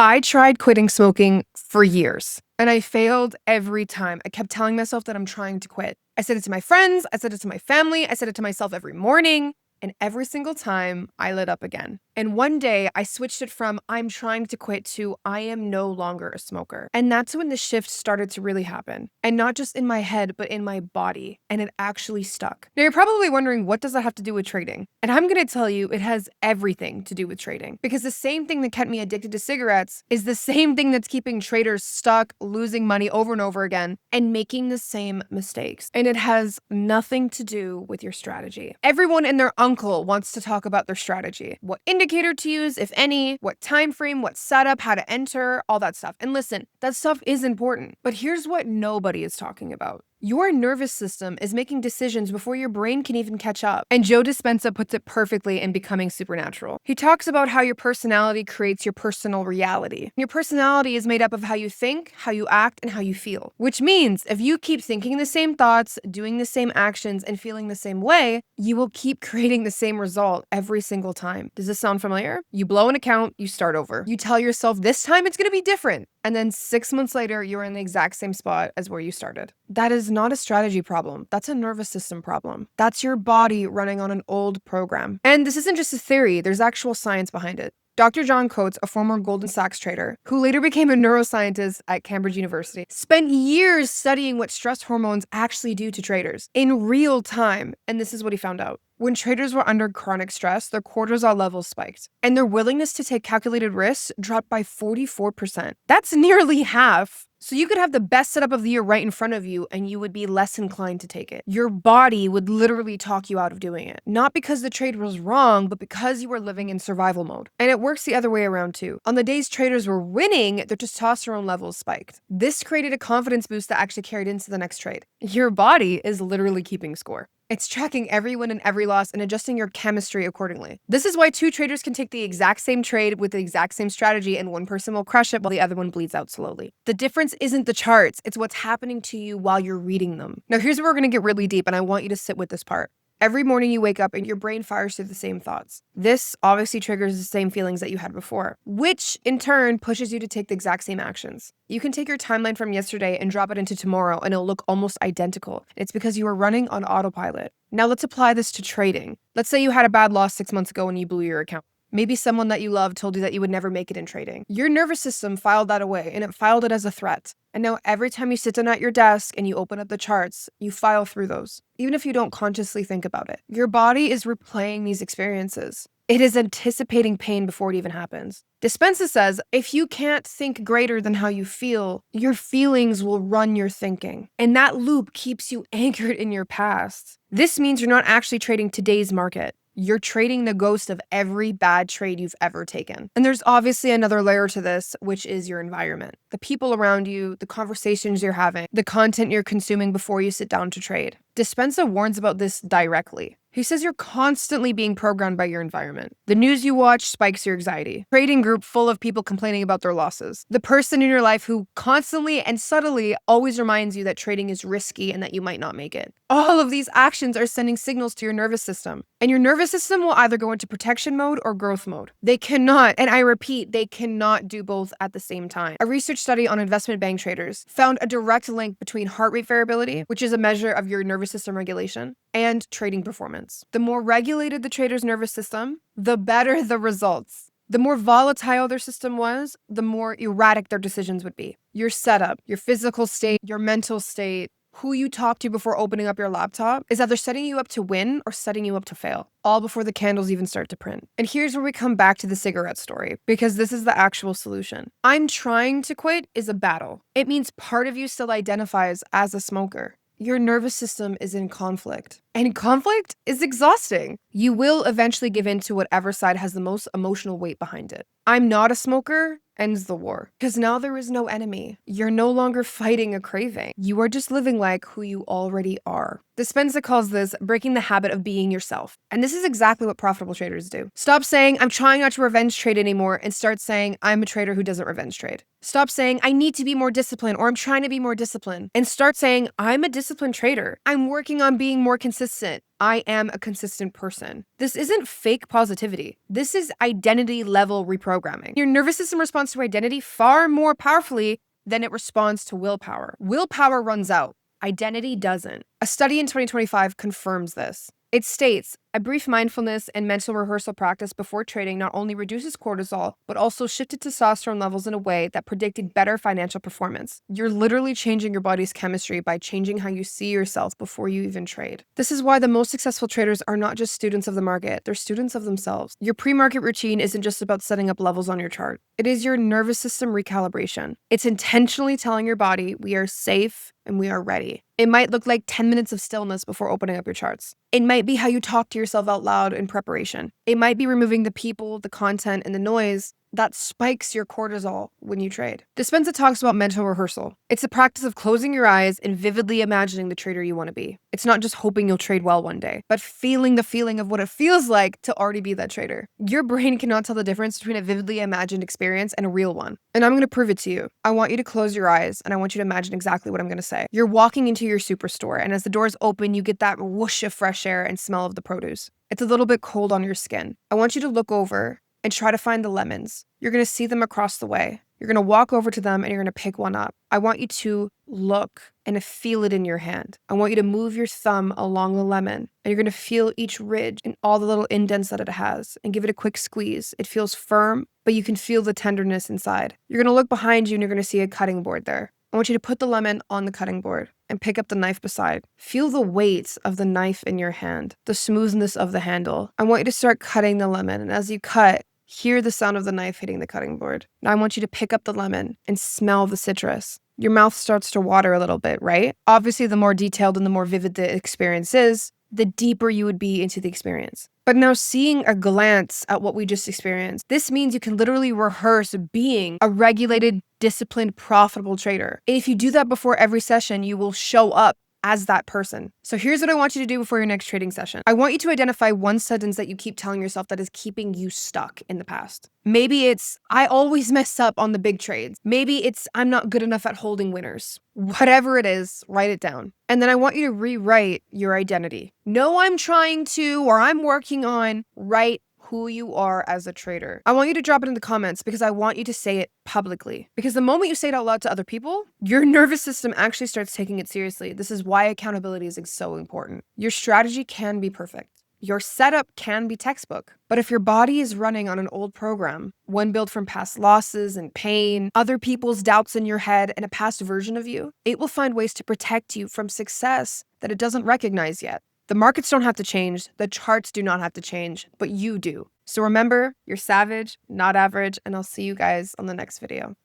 I tried quitting smoking for years and I failed every time. I kept telling myself that I'm trying to quit. I said it to my friends, I said it to my family, I said it to myself every morning. And every single time I lit up again. And one day I switched it from I'm trying to quit to I am no longer a smoker. And that's when the shift started to really happen. And not just in my head, but in my body. And it actually stuck. Now you're probably wondering, what does that have to do with trading? And I'm going to tell you, it has everything to do with trading. Because the same thing that kept me addicted to cigarettes is the same thing that's keeping traders stuck, losing money over and over again, and making the same mistakes. And it has nothing to do with your strategy. Everyone and their uncle wants to talk about their strategy. What indicator to use, if any, what time frame, what setup, how to enter, all that stuff. And listen, that stuff is important. But here's what nobody is talking about. Your nervous system is making decisions before your brain can even catch up. And Joe Dispenza puts it perfectly in Becoming Supernatural. He talks about how your personality creates your personal reality. Your personality is made up of how you think, how you act, and how you feel. Which means if you keep thinking the same thoughts, doing the same actions, and feeling the same way, you will keep creating the same result every single time. Does this sound familiar? You blow an account, you start over. You tell yourself this time it's going to be different. And then 6 months later, you're in the exact same spot as where you started. That is not a strategy problem. That's a nervous system problem. That's your body running on an old program. And this isn't just a theory, there's actual science behind it. Dr. John Coates, a former Goldman Sachs trader, who later became a neuroscientist at Cambridge University, spent years studying what stress hormones actually do to traders in real time. And this is what he found out. When traders were under chronic stress, their cortisol levels spiked, and their willingness to take calculated risks dropped by 44%. That's nearly half. So you could have the best setup of the year right in front of you, and you would be less inclined to take it. Your body would literally talk you out of doing it. Not because the trade was wrong, but because you were living in survival mode. And it works the other way around too. On the days traders were winning, their testosterone levels spiked. This created a confidence boost that actually carried into the next trade. Your body is literally keeping score. It's tracking every win and every loss and adjusting your chemistry accordingly. This is why two traders can take the exact same trade with the exact same strategy and one person will crush it while the other one bleeds out slowly. The difference isn't the charts, it's what's happening to you while you're reading them. Now here's where we're gonna get really deep and I want you to sit with this part. Every morning you wake up and your brain fires through the same thoughts. This obviously triggers the same feelings that you had before, which in turn pushes you to take the exact same actions. You can take your timeline from yesterday and drop it into tomorrow and it'll look almost identical. It's because you were running on autopilot. Now let's apply this to trading. Let's say you had a bad loss 6 months ago and you blew your account. Maybe someone that you love told you that you would never make it in trading. Your nervous system filed that away and it filed it as a threat. And now every time you sit down at your desk and you open up the charts, you file through those, even if you don't consciously think about it. Your body is replaying these experiences. It is anticipating pain before it even happens. Dispenza says, if you can't think greater than how you feel, your feelings will run your thinking. And that loop keeps you anchored in your past. This means you're not actually trading today's market. You're trading the ghost of every bad trade you've ever taken. And there's obviously another layer to this, which is your environment. The people around you, the conversations you're having, the content you're consuming before you sit down to trade. Dispenza warns about this directly. He says you're constantly being programmed by your environment. The news you watch spikes your anxiety. Trading group full of people complaining about their losses. The person in your life who constantly and subtly always reminds you that trading is risky and that you might not make it. All of these actions are sending signals to your nervous system. And your nervous system will either go into protection mode or growth mode. They cannot, and I repeat, they cannot do both at the same time. A research study on investment bank traders found a direct link between heart rate variability, which is a measure of your nervous system regulation, and trading performance. The more regulated the trader's nervous system, the better the results. The more volatile their system was, the more erratic their decisions would be. Your setup, your physical state, your mental state, who you talk to before opening up your laptop is either setting you up to win or setting you up to fail, all before the candles even start to print. And here's where we come back to the cigarette story, because this is the actual solution. I'm trying to quit is a battle. It means part of you still identifies as a smoker. Your nervous system is in conflict. And conflict is exhausting. You will eventually give in to whatever side has the most emotional weight behind it. I'm not a smoker ends the war. Because now there is no enemy. You're no longer fighting a craving. You are just living like who you already are. Dispenza calls this breaking the habit of being yourself. And this is exactly what profitable traders do. Stop saying, I'm trying not to revenge trade anymore, and start saying, I'm a trader who doesn't revenge trade. Stop saying, I need to be more disciplined, or I'm trying to be more disciplined, and start saying, I'm a disciplined trader. I'm working on being more consistent. I am a consistent person. This isn't fake positivity. This is identity level reprogramming. Your nervous system responds to identity far more powerfully than it responds to willpower. Willpower runs out. Identity doesn't. A study in 2025 confirms this. It states, a brief mindfulness and mental rehearsal practice before trading not only reduces cortisol, but also shifted testosterone levels in a way that predicted better financial performance. You're literally changing your body's chemistry by changing how you see yourself before you even trade. This is why the most successful traders are not just students of the market, they're students of themselves. Your pre-market routine isn't just about setting up levels on your chart. It is your nervous system recalibration. It's intentionally telling your body we are safe and we are ready. It might look like 10 minutes of stillness before opening up your charts. It might be how you talk to yourself out loud in preparation. It might be removing the people, the content, and the noise that spikes your cortisol when you trade. Dispenza talks about mental rehearsal. It's the practice of closing your eyes and vividly imagining the trader you want to be. It's not just hoping you'll trade well one day, but feeling the feeling of what it feels like to already be that trader. Your brain cannot tell the difference between a vividly imagined experience and a real one. And I'm going to prove it to you. I want you to close your eyes and I want you to imagine exactly what I'm going to say. You're walking into your superstore, and as the doors open, you get that whoosh of fresh air and smell of the produce. It's a little bit cold on your skin. I want you to look over and try to find the lemons. You're going to see them across the way. You're going to walk over to them and you're going to pick one up. I want you to look and feel it in your hand. I want you to move your thumb along the lemon and you're going to feel each ridge and all the little indents that it has and give it a quick squeeze. It feels firm, but you can feel the tenderness inside. You're going to look behind you and you're going to see a cutting board there. I want you to put the lemon on the cutting board and pick up the knife beside. Feel the weight of the knife in your hand, the smoothness of the handle. I want you to start cutting the lemon, and as you cut, hear the sound of the knife hitting the cutting board. Now I want you to pick up the lemon and smell the citrus. Your mouth starts to water a little bit, right? Obviously, the more detailed and the more vivid the experience is, the deeper you would be into the experience. But now seeing a glance at what we just experienced, this means you can literally rehearse being a regulated, disciplined, profitable trader. If you do that before every session, you will show up as that person. So here's what I want you to do before your next trading session. I want you to identify one sentence that you keep telling yourself that is keeping you stuck in the past. Maybe it's, I always mess up on the big trades. Maybe it's, I'm not good enough at holding winners. Whatever it is, write it down. And then I want you to rewrite your identity. No, I'm trying to, or I'm working on, write who you are as a trader. I want you to drop it in the comments because I want you to say it publicly. Because the moment you say it out loud to other people, your nervous system actually starts taking it seriously. This is why accountability is so important. Your strategy can be perfect. Your setup can be textbook. But if your body is running on an old program, one built from past losses and pain, other people's doubts in your head, and a past version of you, it will find ways to protect you from success that it doesn't recognize yet. The markets don't have to change, the charts do not have to change, but you do. So remember, you're savage, not average, and I'll see you guys on the next video.